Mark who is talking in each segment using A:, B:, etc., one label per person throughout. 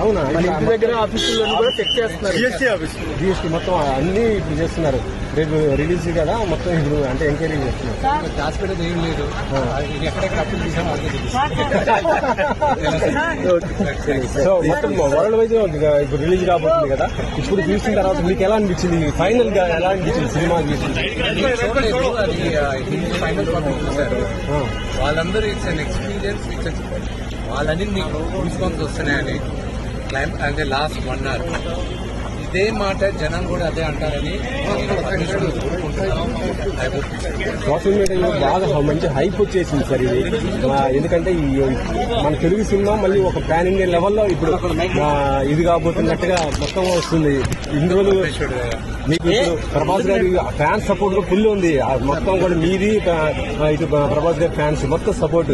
A: అవునా? ఇంటి దగ్గర ఆఫీసులో కూడా చెక్ చేస్తున్నారు. జిఎస్టీ మొత్తం అన్ని ఇప్పుడు చేస్తున్నారు. రేపు రిలీజ్ కదా మొత్తం ఇప్పుడు అంటే ఎంక్వైరీ చేస్తున్నారు.
B: హాస్పిటల్ ఏం లేదు, ఎక్కడెక్కడ అప్పులు తీసామో
A: సో మొత్తం వరల్డ్ వైజ్ ఇప్పుడు రిలీజ్ కాబోతుంది కదా. ఇప్పుడు చూసిన తర్వాత మీకు ఎలా అనిపించింది? ఫైనల్ గా ఎలా అనిపించింది సినిమా చూసింది?
B: అది ఫైనల్ కాపీ చూశారు వాళ్ళందరూ. It's an experience. వాళ్ళని మీకు గూస్బంప్స్ వస్తున్నాయని క్లైమ్ అంటే లాస్ట్ 1 hour ఇదే మాట జనం కూడా అదే అంటారని
A: సోషల్ మీడియాలో బాగా మంచి హైప్ వచ్చేసింది సార్ ఇది. ఎందుకంటే మన తెలుగు సినిమా మళ్ళీ ఒక పాన్ ఇండియా లెవెల్లో ఇప్పుడు ఇది కాబోతున్నట్టుగా మొత్తం వస్తుంది. ఇన్ని రోజులు మీకు ఇప్పుడు ప్రభాస్ గారి ఫ్యాన్స్ సపోర్ట్ కూడా ఫుల్ ఉంది. మొత్తం కూడా మీది ఇటు ప్రభాస్ గారి ఫ్యాన్స్ మొత్తం సపోర్ట్.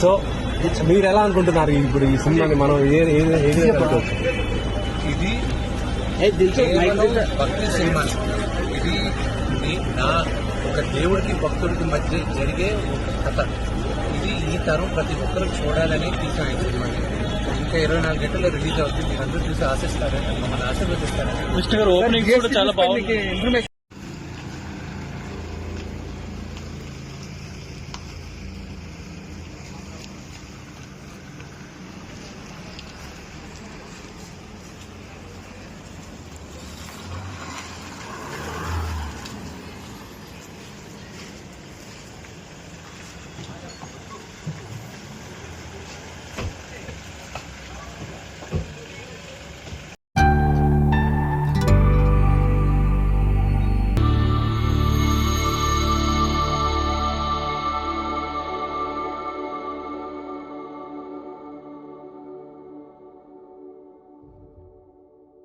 A: సో మీరు ఎలా అనుకుంటున్నారు ఇప్పుడు ఈ సినిమాని మనం ఏది
B: ఇది భక్తి సినిమా. ఇది నా ఒక దేవుడికి భక్తుడికి మధ్య జరిగే ఒక కథ. ఇది ఈ తరం ప్రతి ఒక్కరు చూడాలని తీసిన ఈ సినిమాని. ఇంకా 24 గంటల్లో రిలీజ్ అవుతుంది. మీరందరూ చూసి ఆశిస్తారని, మమ్మల్ని ఆశీర్వదిస్తారని.
C: చాలా బాగుంది.